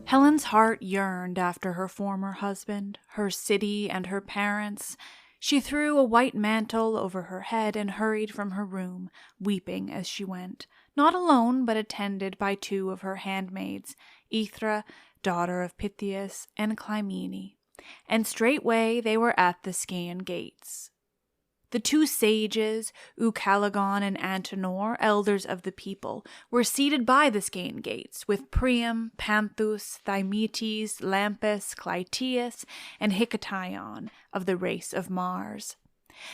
Helen's heart yearned after her former husband, her city, and her parents. She threw a white mantle over her head and hurried from her room, weeping as she went, not alone, but attended by 2 of her handmaids, Aethra, daughter of Pythias, and Clymene. And straightway they were at the Scaean gates. The 2 sages, Ucalegon and Antenor, elders of the people, were seated by the Scaean gates, with Priam, Panthus, Thymoetes, Lampus, Clytius, and Hicetaon of the race of Mars.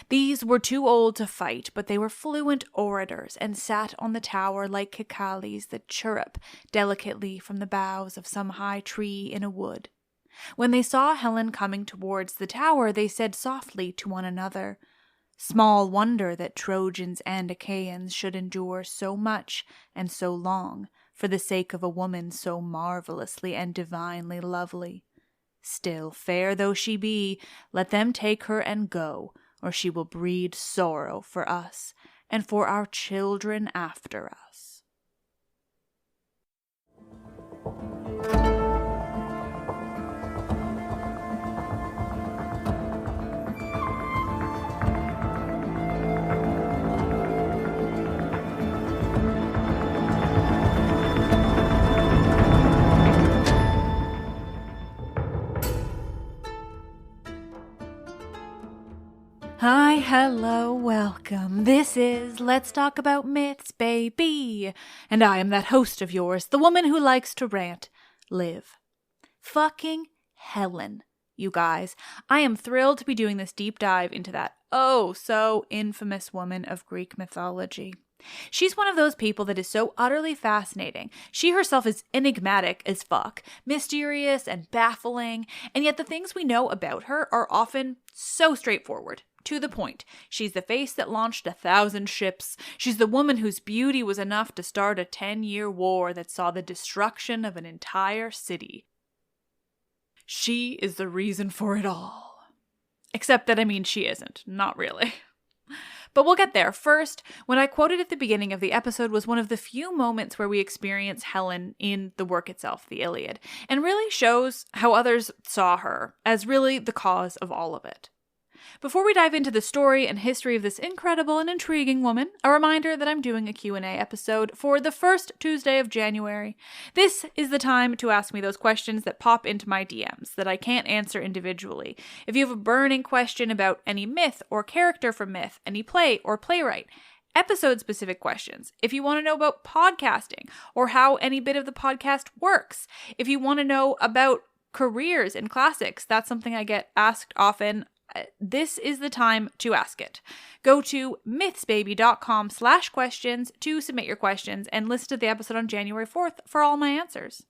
These were too old to fight, but they were fluent orators, and sat on the tower like cicales that chirrup delicately from the boughs of some high tree in a wood. When they saw Helen coming towards the tower, they said softly to one another, "Small wonder that Trojans and Achaeans should endure so much and so long for the sake of a woman so marvelously and divinely lovely. Still, fair though she be, let them take her and go, or she will breed sorrow for us and for our children after us." Hi, hello, welcome. This is Let's Talk About Myths, baby. And I am that host of yours, the woman who likes to rant, Liv. Fucking Helen, you guys. I am thrilled to be doing this deep dive into that so infamous woman of Greek mythology. She's one of those people that is so utterly fascinating. She herself is enigmatic as fuck, mysterious and baffling, and yet the things we know about her are often so straightforward. To the point. She's the face that launched 1,000 ships. She's the woman whose beauty was enough to start a 10-year war that saw the destruction of an entire city. She is the reason for it all. Except that, she isn't. Not really. But we'll get there. First, when I quoted at the beginning of the episode was one of the few moments where we experience Helen in the work itself, the Iliad, and really shows how others saw her as really the cause of all of it. Before we dive into the story and history of this incredible and intriguing woman, a reminder that I'm doing a Q&A episode for the first Tuesday of January. This is the time to ask me those questions that pop into my DMs that I can't answer individually. If you have a burning question about any myth or character from myth, any play or playwright, episode-specific questions, if you want to know about podcasting or how any bit of the podcast works, if you want to know about careers in classics, that's something I get asked often. This is the time to ask it. Go to mythsbaby.com/questions to submit your questions and listen to the episode on January 4th for all my answers.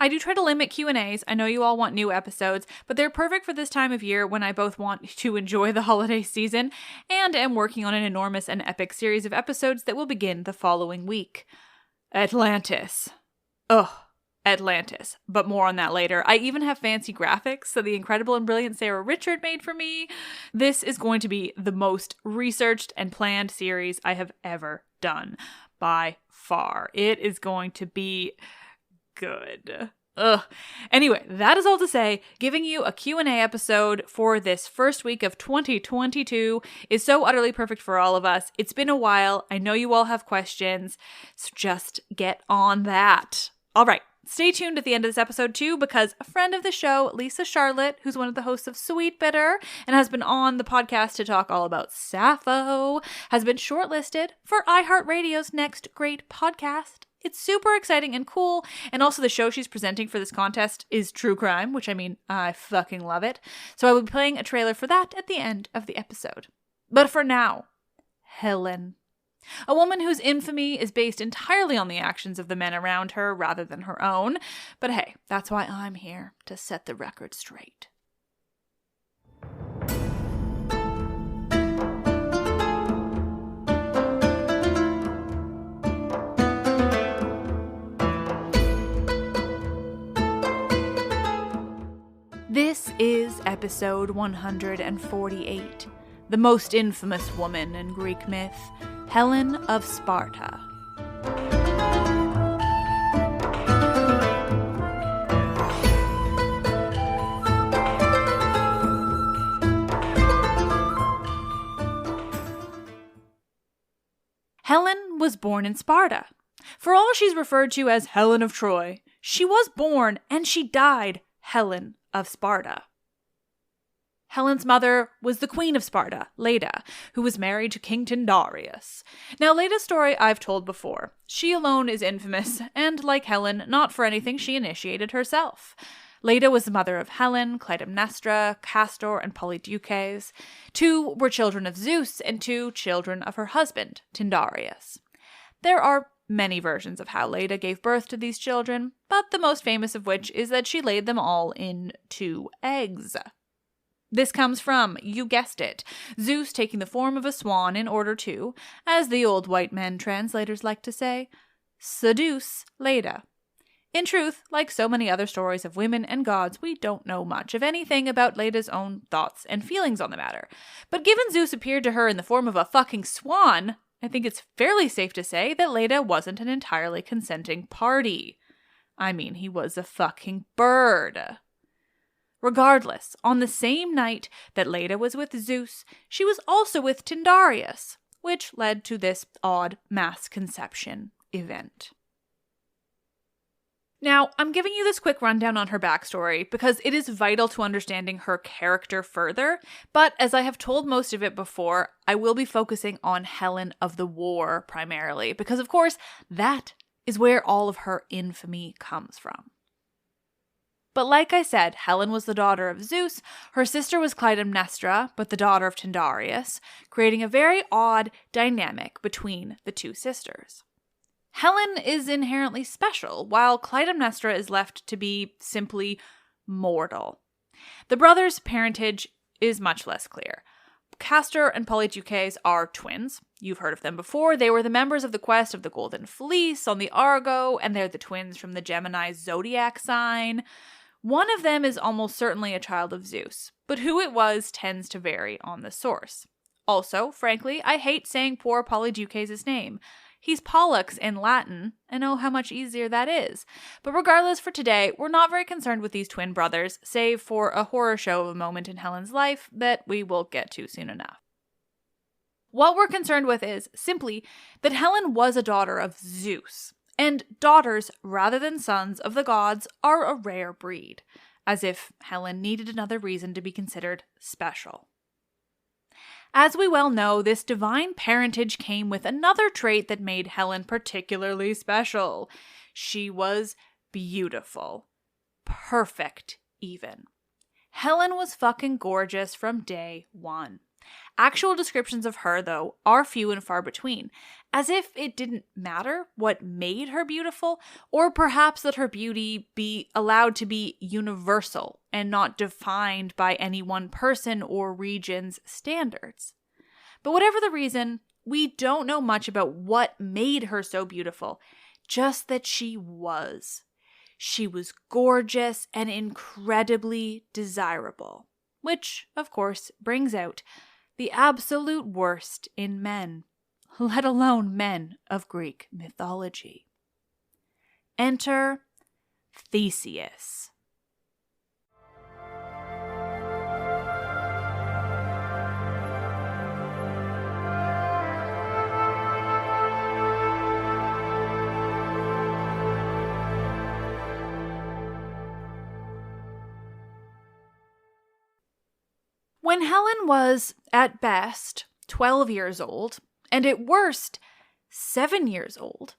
I do try to limit Q&As. I know you all want new episodes, but they're perfect for this time of year when I both want to enjoy the holiday season and am working on an enormous and epic series of episodes that will begin the following week. Atlantis. Atlantis, but more on that later. I even have fancy graphics that the incredible and brilliant Sarah Richard made for me. This is going to be the most researched and planned series I have ever done, by far. It is going to be good. Anyway, that is all to say, giving you a Q&A episode for this first week of 2022 is so utterly perfect for all of us. It's been a while. I know you all have questions, so just get on that. All right. Stay tuned at the end of this episode too, because a friend of the show, Lisa Charlotte, who's one of the hosts of Sweet Bitter and has been on the podcast to talk all about Sappho, has been shortlisted for iHeartRadio's next great podcast. It's super exciting and cool, and also the show she's presenting for this contest is true crime, which I fucking love it. So I will be playing a trailer for that at the end of the episode. But for now, Helen. A woman whose infamy is based entirely on the actions of the men around her rather than her own. But hey, that's why I'm here, to set the record straight. This is episode 148, the most infamous woman in Greek myth, Helen of Sparta. Helen was born in Sparta. For all she's referred to as Helen of Troy, she was born and she died Helen of Sparta. Helen's mother was the queen of Sparta, Leda, who was married to King Tyndareus. Now, Leda's story I've told before. She alone is infamous, and like Helen, not for anything she initiated herself. Leda was the mother of Helen, Clytemnestra, Castor, and Polydeuces. 2 were children of Zeus, and 2 children of her husband, Tyndareus. There are many versions of how Leda gave birth to these children, but the most famous of which is that she laid them all in 2 eggs. This comes from, you guessed it, Zeus taking the form of a swan in order to, as the old white men translators like to say, seduce Leda. In truth, like so many other stories of women and gods, we don't know much of anything about Leda's own thoughts and feelings on the matter. But given Zeus appeared to her in the form of a fucking swan, I think it's fairly safe to say that Leda wasn't an entirely consenting party. I mean, he was a fucking bird. Regardless, on the same night that Leda was with Zeus, she was also with Tyndareus, which led to this odd mass conception event. Now, I'm giving you this quick rundown on her backstory because it is vital to understanding her character further, but as I have told most of it before, I will be focusing on Helen of the War primarily, because of course, that is where all of her infamy comes from. But like I said, Helen was the daughter of Zeus, her sister was Clytemnestra, but the daughter of Tyndareus, creating a very odd dynamic between the 2 sisters. Helen is inherently special, while Clytemnestra is left to be simply mortal. The brothers' parentage is much less clear. Castor and Polydeuces are twins. You've heard of them before. They were the members of the quest of the Golden Fleece on the Argo, and they're the twins from the Gemini zodiac sign. One of them is almost certainly a child of Zeus, but who it was tends to vary on the source. Also, frankly, I hate saying poor Polydeuces' name. He's Pollux in Latin, and oh how much easier that is. But regardless, for today, we're not very concerned with these twin brothers, save for a horror show of a moment in Helen's life that we will get to soon enough. What we're concerned with is simply that Helen was a daughter of Zeus, and daughters, rather than sons of the gods, are a rare breed, as if Helen needed another reason to be considered special. As we well know, this divine parentage came with another trait that made Helen particularly special. She was beautiful. Perfect, even. Helen was fucking gorgeous from day one. Actual descriptions of her, though, are few and far between, as if it didn't matter what made her beautiful, or perhaps that her beauty be allowed to be universal and not defined by any one person or region's standards. But whatever the reason, we don't know much about what made her so beautiful, just that she was. She was gorgeous and incredibly desirable, which, of course, brings out the absolute worst in men, let alone men of Greek mythology. Enter Theseus. When Helen was, at best, 12 years old, and at worst, 7 years old,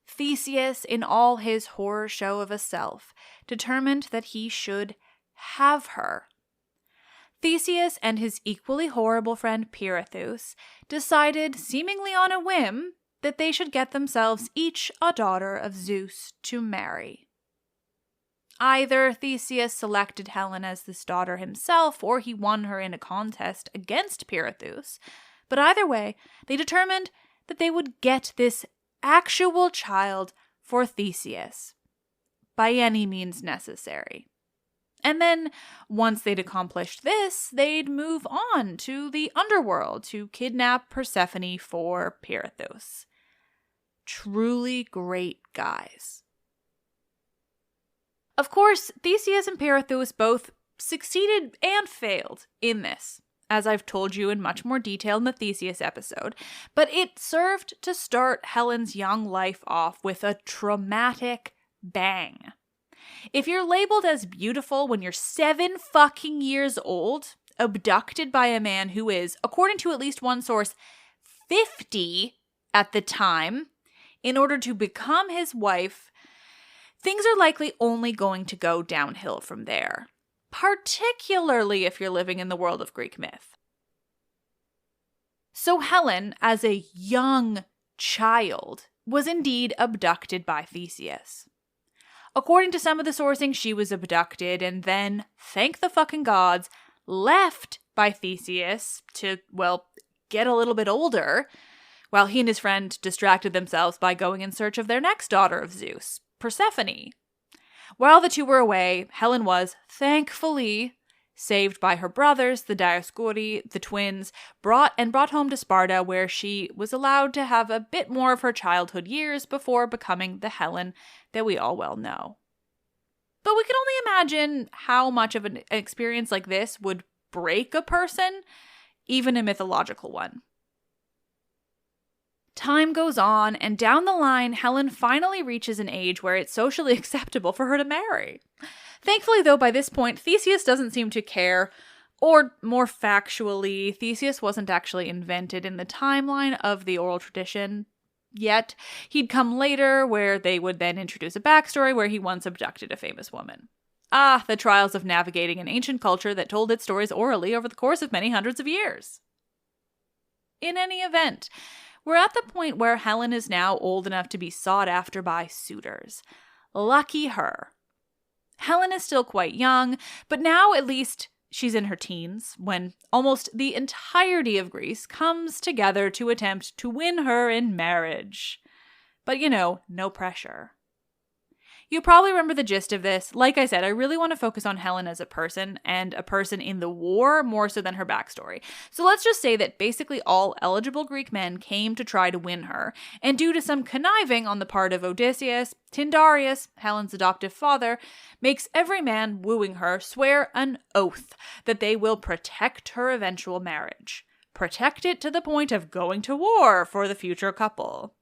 Theseus, in all his horror show of a self, determined that he should have her. Theseus and his equally horrible friend Pirithous decided, seemingly on a whim, that they should get themselves each a daughter of Zeus to marry. Either Theseus selected Helen as this daughter himself, or he won her in a contest against Pirithous, but either way, they determined that they would get this actual child for Theseus, by any means necessary. And then, once they'd accomplished this, they'd move on to the underworld to kidnap Persephone for Pirithous. Truly great guys. Of course, Theseus and Pirithous both succeeded and failed in this, as I've told you in much more detail in the Theseus episode, but it served to start Helen's young life off with a traumatic bang. If you're labeled as beautiful when you're 7 fucking years old, abducted by a man who is, according to at least one source, 50 at the time, in order to become his wife, things are likely only going to go downhill from there, particularly if you're living in the world of Greek myth. So Helen, as a young child, was indeed abducted by Theseus. According to some of the sourcing, she was abducted and then, thank the fucking gods, left by Theseus to, well, get a little bit older, while he and his friend distracted themselves by going in search of their next daughter of Zeus, Persephone. While the two were away, Helen was, thankfully, saved by her brothers, the Dioscuri, the twins, brought home to Sparta, where she was allowed to have a bit more of her childhood years before becoming the Helen that we all well know. But we can only imagine how much of an experience like this would break a person, even a mythological one. Time goes on, and down the line, Helen finally reaches an age where it's socially acceptable for her to marry. Thankfully, though, by this point, Theseus doesn't seem to care, or more factually, Theseus wasn't actually invented in the timeline of the oral tradition yet. He'd come later, where they would then introduce a backstory where he once abducted a famous woman. Ah, the trials of navigating an ancient culture that told its stories orally over the course of many hundreds of years. In any event, we're at the point where Helen is now old enough to be sought after by suitors. Lucky her. Helen is still quite young, but now at least she's in her teens, when almost the entirety of Greece comes together to attempt to win her in marriage. But no pressure. You probably remember the gist of this. Like I said, I really want to focus on Helen as a person, and a person in the war more so than her backstory. So let's just say that basically all eligible Greek men came to try to win her, and due to some conniving on the part of Odysseus, Tyndareus, Helen's adoptive father, makes every man wooing her swear an oath that they will protect her eventual marriage. Protect it to the point of going to war for the future couple.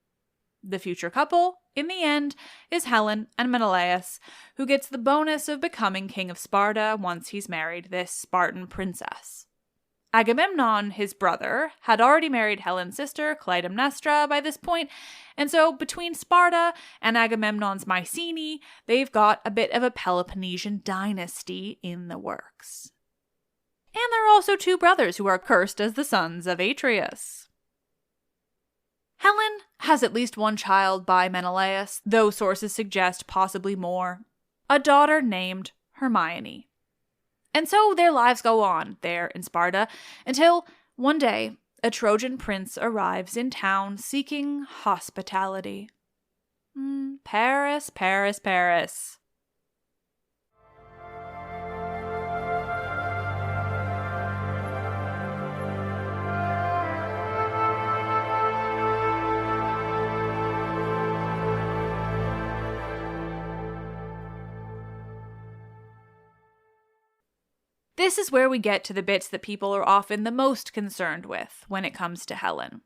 The future couple, in the end, is Helen and Menelaus, who gets the bonus of becoming king of Sparta once he's married this Spartan princess. Agamemnon, his brother, had already married Helen's sister, Clytemnestra, by this point, and so between Sparta and Agamemnon's Mycenae, they've got a bit of a Peloponnesian dynasty in the works. And there are also 2 brothers who are cursed as the sons of Atreus. Helen has at least 1 child by Menelaus, though sources suggest possibly more, a daughter named Hermione. And so their lives go on there in Sparta until one day a Trojan prince arrives in town seeking hospitality. Paris, Paris, Paris. This is where we get to the bits that people are often the most concerned with when it comes to Helen.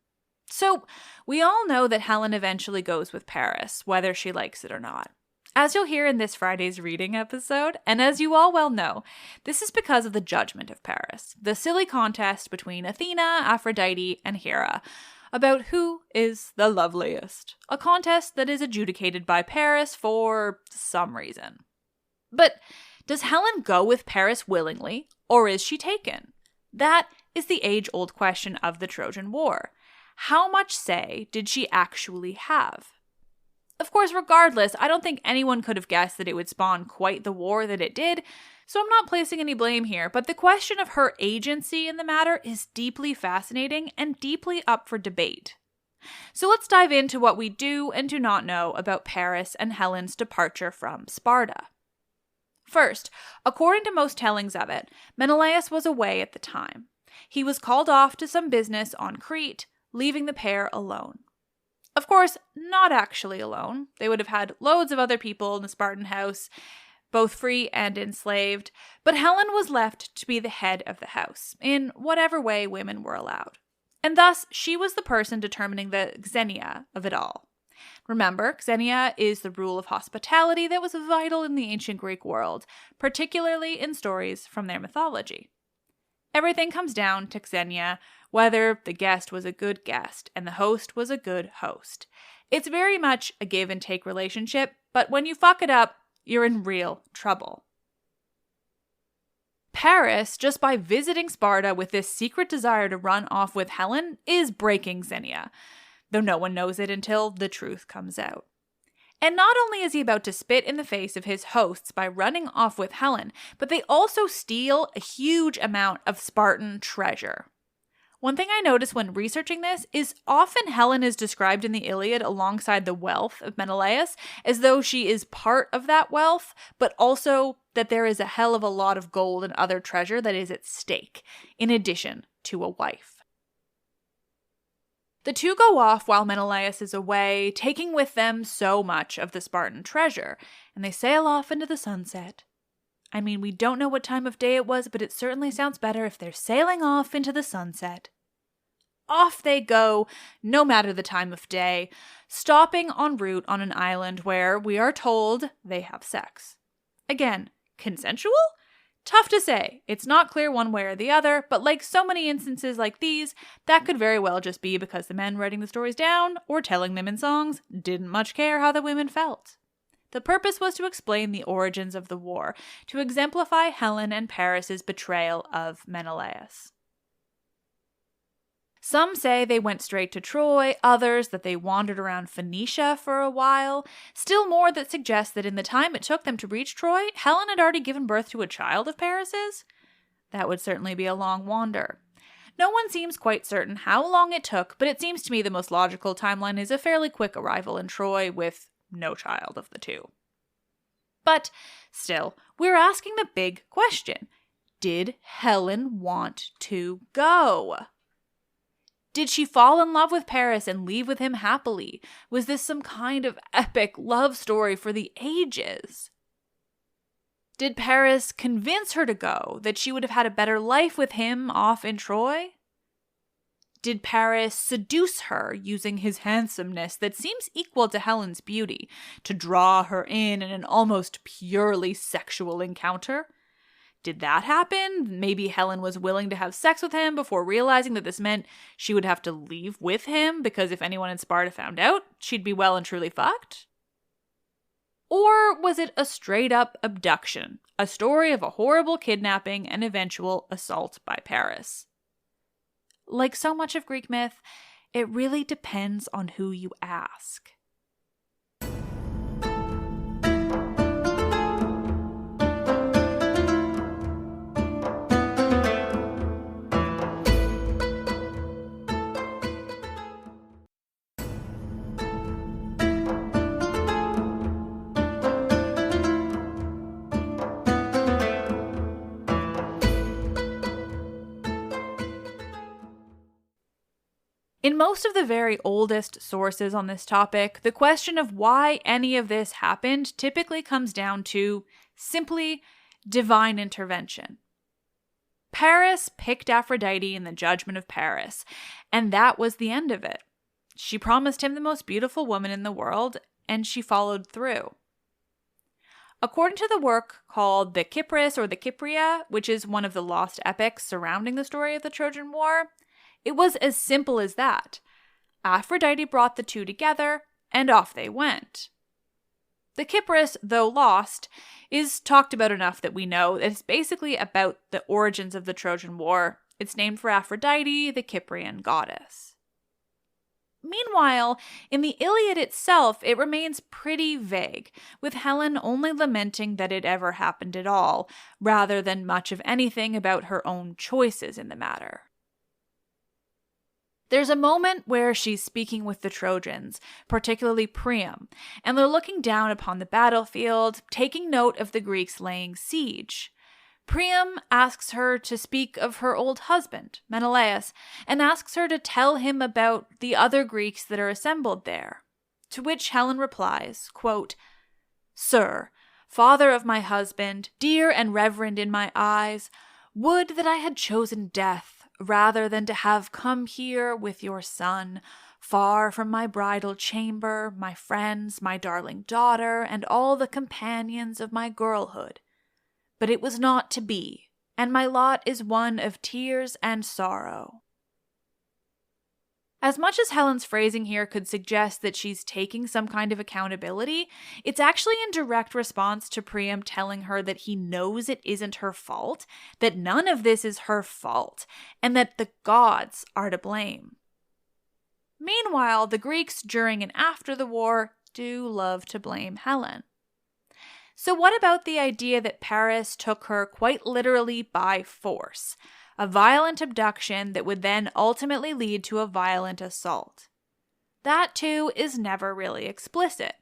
So, we all know that Helen eventually goes with Paris, whether she likes it or not. As you'll hear in this Friday's reading episode, and as you all well know, this is because of the judgment of Paris, the silly contest between Athena, Aphrodite, and Hera, about who is the loveliest, a contest that is adjudicated by Paris for some reason. But does Helen go with Paris willingly, or is she taken? That is the age-old question of the Trojan War. How much say did she actually have? Of course, regardless, I don't think anyone could have guessed that it would spawn quite the war that it did, so I'm not placing any blame here, but the question of her agency in the matter is deeply fascinating and deeply up for debate. So let's dive into what we do and do not know about Paris and Helen's departure from Sparta. First, according to most tellings of it, Menelaus was away at the time. He was called off to some business on Crete, leaving the pair alone. Of course, not actually alone. They would have had loads of other people in the Spartan house, both free and enslaved, but Helen was left to be the head of the house, in whatever way women were allowed. And thus, she was the person determining the xenia of it all. Remember, xenia is the rule of hospitality that was vital in the ancient Greek world, particularly in stories from their mythology. Everything comes down to xenia, whether the guest was a good guest and the host was a good host. It's very much a give and take relationship, but when you fuck it up, you're in real trouble. Paris, just by visiting Sparta with this secret desire to run off with Helen, is breaking xenia, though no one knows it until the truth comes out. And not only is he about to spit in the face of his hosts by running off with Helen, but they also steal a huge amount of Spartan treasure. One thing I noticed when researching this is often Helen is described in the Iliad alongside the wealth of Menelaus, as though she is part of that wealth, but also that there is a hell of a lot of gold and other treasure that is at stake, in addition to a wife. The two go off while Menelaus is away, taking with them so much of the Spartan treasure, and they sail off into the sunset. I mean, we don't know what time of day it was, but it certainly sounds better if they're sailing off into the sunset. Off they go, no matter the time of day, stopping en route on an island where, we are told, they have sex. Again, consensual? Tough to say. It's not clear one way or the other, but like so many instances like these, that could very well just be because the men writing the stories down, or telling them in songs, didn't much care how the women felt. The purpose was to explain the origins of the war, to exemplify Helen and Paris's betrayal of Menelaus. Some say they went straight to Troy, others that they wandered around Phoenicia for a while, still more that suggest that in the time it took them to reach Troy, Helen had already given birth to a child of Paris's. That would certainly be a long wander. No one seems quite certain how long it took, but it seems to me the most logical timeline is a fairly quick arrival in Troy with no child of the two. But still, we're asking the big question. Did Helen want to go? Did she fall in love with Paris and leave with him happily? Was this some kind of epic love story for the ages? Did Paris convince her to go, that she would have had a better life with him off in Troy? Did Paris seduce her using his handsomeness that seems equal to Helen's beauty to draw her in an almost purely sexual encounter? Did that happen? Maybe Helen was willing to have sex with him before realizing that this meant she would have to leave with him because if anyone in Sparta found out, she'd be well and truly fucked? Or was it a straight-up abduction, a story of a horrible kidnapping and eventual assault by Paris? Like so much of Greek myth, it really depends on who you ask. In most of the very oldest sources on this topic, the question of why any of this happened typically comes down to simply divine intervention. Paris picked Aphrodite in the judgment of Paris, and that was the end of it. She promised him the most beautiful woman in the world, and she followed through. According to the work called the Kypris or the Kypria, which is one of the lost epics surrounding the story of the Trojan War, it was as simple as that. Aphrodite brought the two together, and off they went. The Kypris, though lost, is talked about enough that we know that it's basically about the origins of the Trojan War. It's named for Aphrodite, the Cyprian goddess. Meanwhile, in the Iliad itself, it remains pretty vague, with Helen only lamenting that it ever happened at all, rather than much of anything about her own choices in the matter. There's a moment where she's speaking with the Trojans, particularly Priam, and they're looking down upon the battlefield, taking note of the Greeks laying siege. Priam asks her to speak of her old husband, Menelaus, and asks her to tell him about the other Greeks that are assembled there. To which Helen replies, quote, "Sir, father of my husband, dear and reverend in my eyes, would that I had chosen death rather than to have come here with your son, far from my bridal chamber, my friends, my darling daughter, and all the companions of my girlhood. But it was not to be, and my lot is one of tears and sorrow." As much as Helen's phrasing here could suggest that she's taking some kind of accountability, it's actually in direct response to Priam telling her that he knows it isn't her fault, that none of this is her fault, and that the gods are to blame. Meanwhile, the Greeks during and after the war do love to blame Helen. So what about the idea that Paris took her quite literally by force? A violent abduction that would then ultimately lead to a violent assault. That, too, is never really explicit.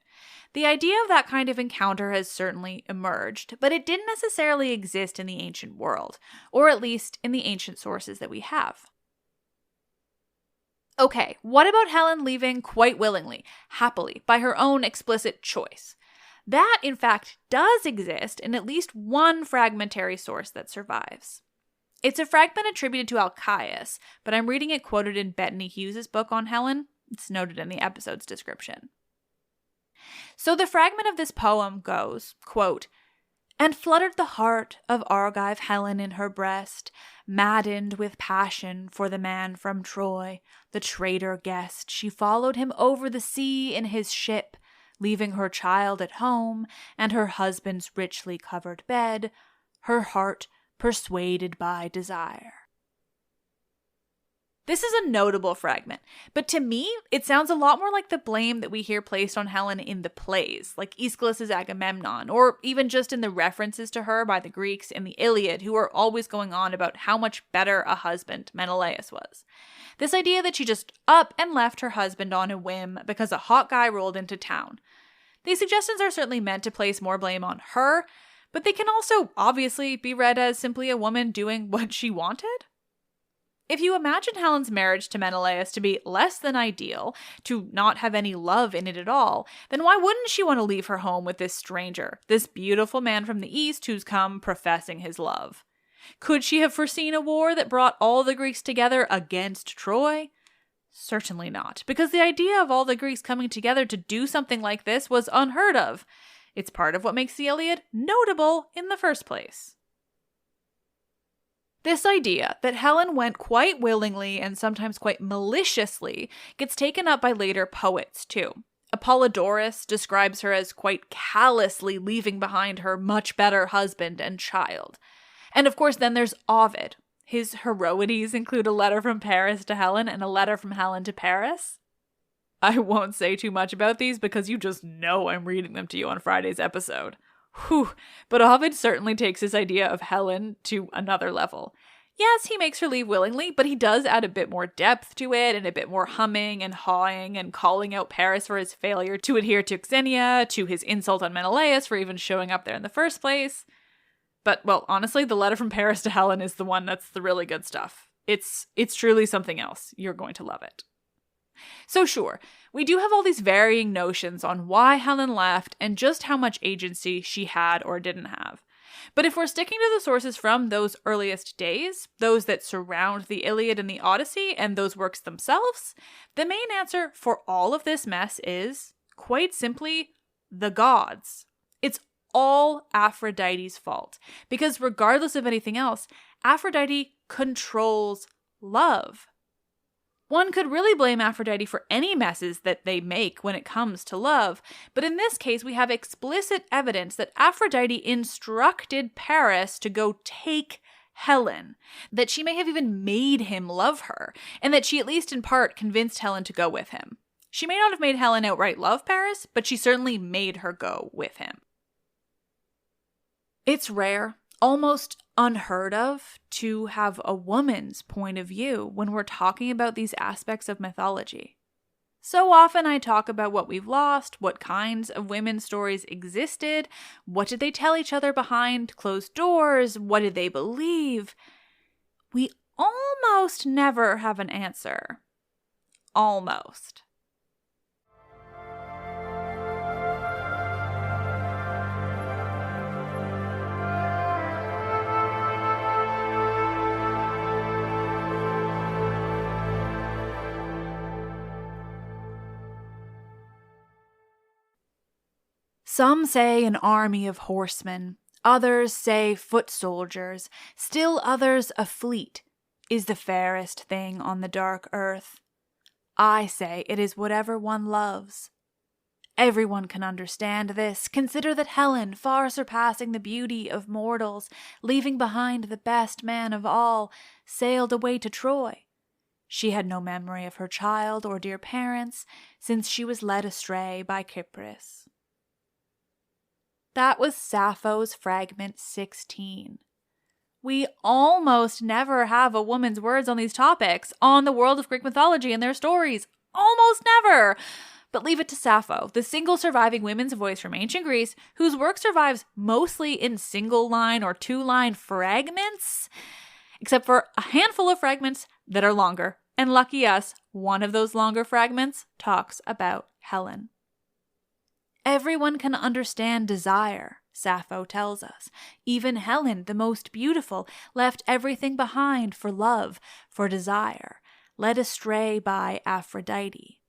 The idea of that kind of encounter has certainly emerged, but it didn't necessarily exist in the ancient world, or at least in the ancient sources that we have. Okay, what about Helen leaving quite willingly, happily, by her own explicit choice? That, in fact, does exist in at least one fragmentary source that survives. It's a fragment attributed to Alcaius, but I'm reading it quoted in Bettany Hughes' book on Helen. It's noted in the episode's description. So the fragment of this poem goes, quote, "And fluttered the heart of Argive Helen in her breast, maddened with passion for the man from Troy, the traitor guest. She followed him over the sea in his ship, leaving her child at home and her husband's richly covered bed, her heart persuaded by desire." This is a notable fragment, but to me, it sounds a lot more like the blame that we hear placed on Helen in the plays, like Aeschylus's Agamemnon, or even just in the references to her by the Greeks in the Iliad, who are always going on about how much better a husband Menelaus was. This idea that she just up and left her husband on a whim because a hot guy rolled into town. These suggestions are certainly meant to place more blame on her, but they can also obviously be read as simply a woman doing what she wanted. If you imagine Helen's marriage to Menelaus to be less than ideal, to not have any love in it at all, then why wouldn't she want to leave her home with this stranger, this beautiful man from the east who's come professing his love? Could she have foreseen a war that brought all the Greeks together against Troy? Certainly not, because the idea of all the Greeks coming together to do something like this was unheard of. It's part of what makes the Iliad notable in the first place. This idea that Helen went quite willingly and sometimes quite maliciously gets taken up by later poets too. Apollodorus describes her as quite callously leaving behind her much better husband and child. And of course then there's Ovid. His Heroides include a letter from Paris to Helen and a letter from Helen to Paris. I won't say too much about these because you just know I'm reading them to you on Friday's episode. Whew, but Ovid certainly takes his idea of Helen to another level. Yes, he makes her leave willingly, but he does add a bit more depth to it and a bit more humming and hawing and calling out Paris for his failure to adhere to Xenia, to his insult on Menelaus for even showing up there in the first place. But, well, honestly, the letter from Paris to Helen is the one that's the really good stuff. It's truly something else. You're going to love it. So sure, we do have all these varying notions on why Helen left and just how much agency she had or didn't have. But if we're sticking to the sources from those earliest days, those that surround the Iliad and the Odyssey and those works themselves, the main answer for all of this mess is, quite simply, the gods. It's all Aphrodite's fault, because regardless of anything else, Aphrodite controls love. One could really blame Aphrodite for any messes that they make when it comes to love, but in this case we have explicit evidence that Aphrodite instructed Paris to go take Helen, that she may have even made him love her, and that she at least in part convinced Helen to go with him. She may not have made Helen outright love Paris, but she certainly made her go with him. It's rare, almost unheard of to have a woman's point of view when we're talking about these aspects of mythology. So often I talk about what we've lost, what kinds of women's stories existed, what did they tell each other behind closed doors, what did they believe? We almost never have an answer. Almost. Some say an army of horsemen, others say foot soldiers, still others a fleet is the fairest thing on the dark earth. I say it is whatever one loves. Everyone can understand this. Consider that Helen, far surpassing the beauty of mortals, leaving behind the best man of all, sailed away to Troy. She had no memory of her child or dear parents, since she was led astray by Cypris. That was Sappho's fragment 16. We almost never have a woman's words on these topics, on the world of Greek mythology and their stories. Almost never! But leave it to Sappho, the single surviving women's voice from ancient Greece, whose work survives mostly in single-line or two-line fragments, except for a handful of fragments that are longer. And lucky us, one of those longer fragments talks about Helen. Everyone can understand desire, Sappho tells us. Even Helen, the most beautiful, left everything behind for love, for desire, led astray by Aphrodite.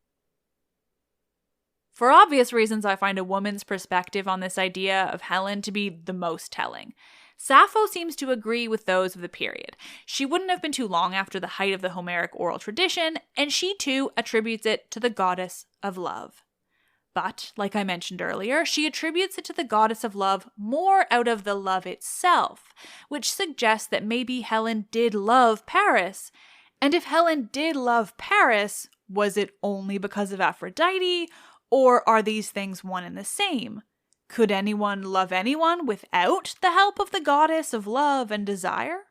For obvious reasons, I find a woman's perspective on this idea of Helen to be the most telling. Sappho seems to agree with those of the period. She wouldn't have been too long after the height of the Homeric oral tradition, and she too attributes it to the goddess of love. But, like I mentioned earlier, she attributes it to the goddess of love more out of the love itself, which suggests that maybe Helen did love Paris. And if Helen did love Paris, was it only because of Aphrodite, or are these things one and the same? Could anyone love anyone without the help of the goddess of love and desire?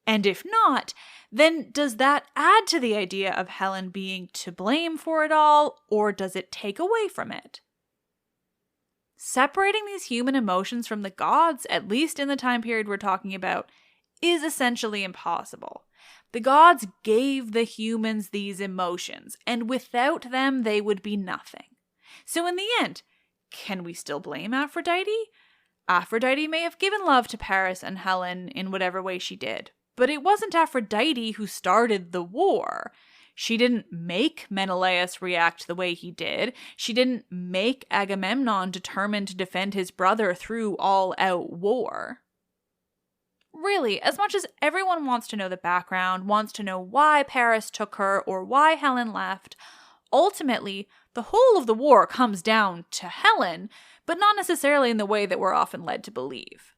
And if not, then does that add to the idea of Helen being to blame for it all, or does it take away from it? Separating these human emotions from the gods, at least in the time period we're talking about, is essentially impossible. The gods gave the humans these emotions, and without them they would be nothing. So in the end, can we still blame Aphrodite? Aphrodite may have given love to Paris and Helen in whatever way she did. But it wasn't Aphrodite who started the war. She didn't make Menelaus react the way he did. She didn't make Agamemnon determined to defend his brother through all-out war. Really, as much as everyone wants to know the background, wants to know why Paris took her or why Helen left, ultimately, the whole of the war comes down to Helen, but not necessarily in the way that we're often led to believe.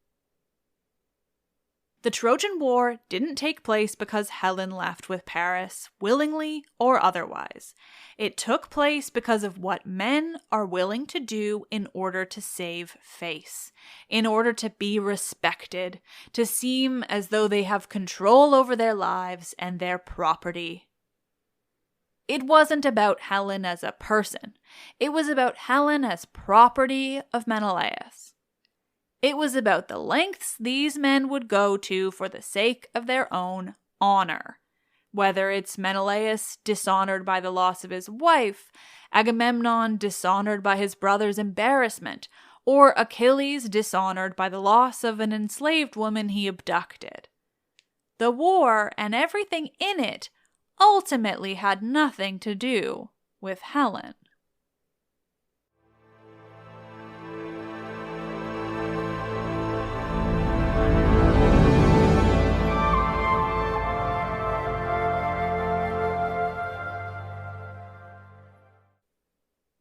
The Trojan War didn't take place because Helen left with Paris, willingly or otherwise. It took place because of what men are willing to do in order to save face, in order to be respected, to seem as though they have control over their lives and their property. It wasn't about Helen as a person. It was about Helen as property of Menelaus. It was about the lengths these men would go to for the sake of their own honor. Whether it's Menelaus dishonored by the loss of his wife, Agamemnon dishonored by his brother's embarrassment, or Achilles dishonored by the loss of an enslaved woman he abducted. The war and everything in it ultimately had nothing to do with Helen.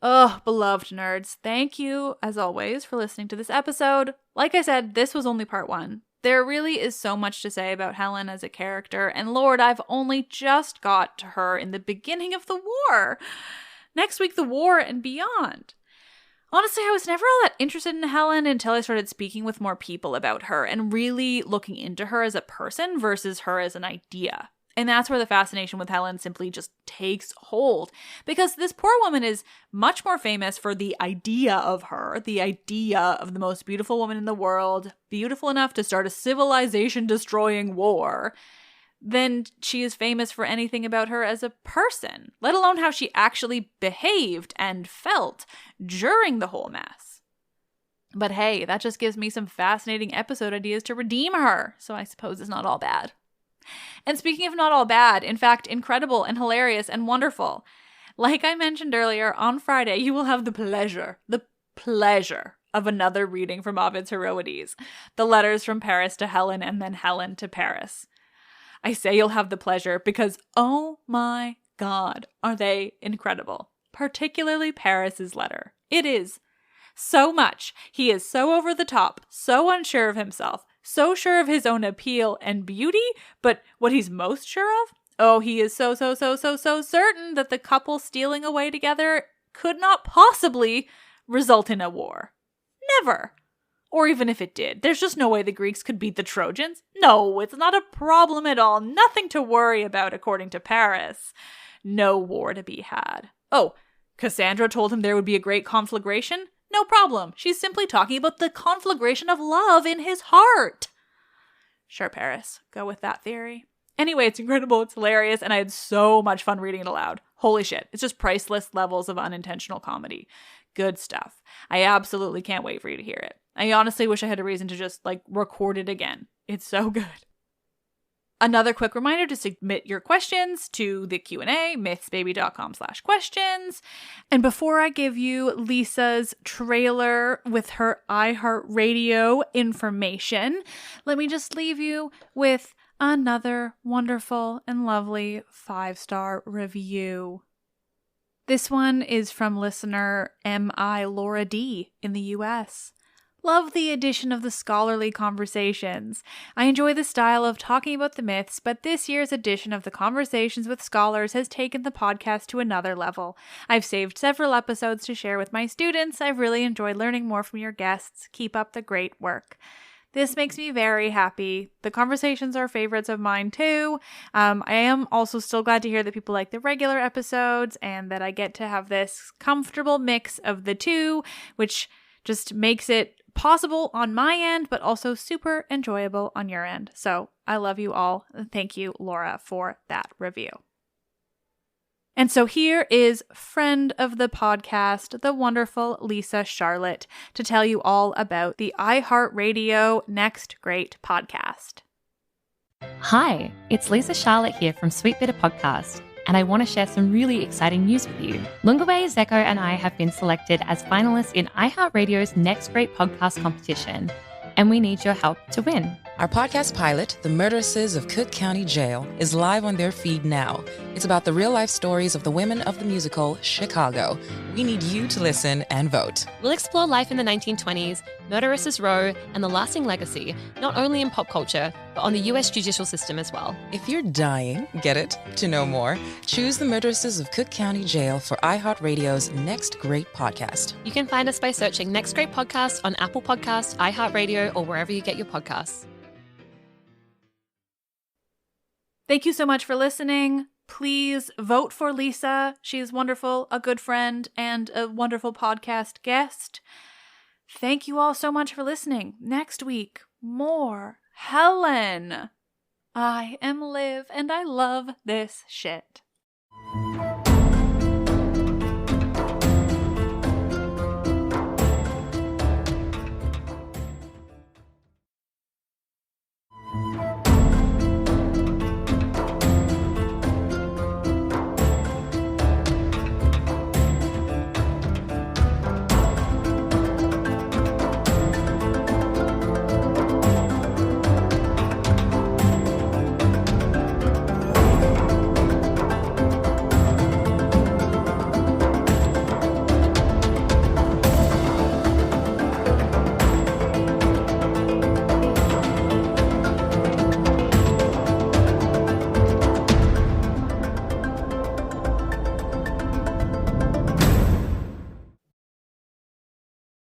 Oh, beloved nerds, thank you, as always, for listening to this episode. Like I said, this was only part 1. There really is so much to say about Helen as a character, and Lord, I've only just got to her in the beginning of the war. Next week, the war and beyond. Honestly, I was never all that interested in Helen until I started speaking with more people about her and really looking into her as a person versus her as an idea. And that's where the fascination with Helen simply just takes hold. Because this poor woman is much more famous for the idea of her, the idea of the most beautiful woman in the world, beautiful enough to start a civilization-destroying war, than she is famous for anything about her as a person, let alone how she actually behaved and felt during the whole mess. But hey, that just gives me some fascinating episode ideas to redeem her, so I suppose it's not all bad. And speaking of not all bad, in fact, incredible and hilarious and wonderful. Like I mentioned earlier, on Friday, you will have the pleasure of another reading from Ovid's Heroides, the letters from Paris to Helen and then Helen to Paris. I say you'll have the pleasure because, oh my God, are they incredible. Particularly Paris's letter. It is so much. He is so over the top, so unsure of himself, so sure of his own appeal and beauty, but what he's most sure of? Oh, he is so certain that the couple stealing away together could not possibly result in a war. Never. Or even if it did, there's just no way the Greeks could beat the Trojans. No, it's not a problem at all. Nothing to worry about, according to Paris. No war to be had. Oh, Cassandra told him there would be a great conflagration? No problem. She's simply talking about the conflagration of love in his heart. Sure, Paris. Go with that theory. Anyway, it's incredible, it's hilarious, and I had so much fun reading it aloud. Holy shit. It's just priceless levels of unintentional comedy. Good stuff. I absolutely can't wait for you to hear it. I honestly wish I had a reason to just, record it again. It's so good. Another quick reminder to submit your questions to the Q&A, mythsbaby.com/questions. And before I give you Lisa's trailer with her iHeartRadio information, let me just leave you with another wonderful and lovely 5-star review. This one is from listener M.I. Laura D. in the U.S. Love the addition of the scholarly conversations. I enjoy the style of talking about the myths, but this year's edition of the Conversations with Scholars has taken the podcast to another level. I've saved several episodes to share with my students. I've really enjoyed learning more from your guests. Keep up the great work. This makes me very happy. The conversations are favorites of mine too. I am also still glad to hear that people like the regular episodes and that I get to have this comfortable mix of the two, which just makes it possible on my end, but also super enjoyable on your end. So I love you all. Thank you, Laura, for that review. And so here is friend of the podcast, the wonderful Lisa Charlotte, to tell you all about the iHeartRadio Next Great podcast. Hi, it's Lisa Charlotte here from Sweet Bitter Podcast, and I want to share some really exciting news with you. Lungaway, Zeko, and I have been selected as finalists in iHeartRadio's Next Great Podcast competition, and we need your help to win. Our podcast pilot, The Murderesses of Cook County Jail, is live on their feed now. It's about the real-life stories of the women of the musical Chicago. We need you to listen and vote. We'll explore life in the 1920s, Murderesses Row, and the lasting legacy, not only in pop culture, but on the US judicial system as well. If you're dying, get it, to know more, choose The Murderesses of Cook County Jail for iHeartRadio's Next Great Podcast. You can find us by searching Next Great Podcast on Apple Podcasts, iHeartRadio, or wherever you get your podcasts. Thank you so much for listening. Please vote for Lisa. She is wonderful, a good friend, and a wonderful podcast guest. Thank you all so much for listening. Next week, more Helen. I am Liv, and I love this shit.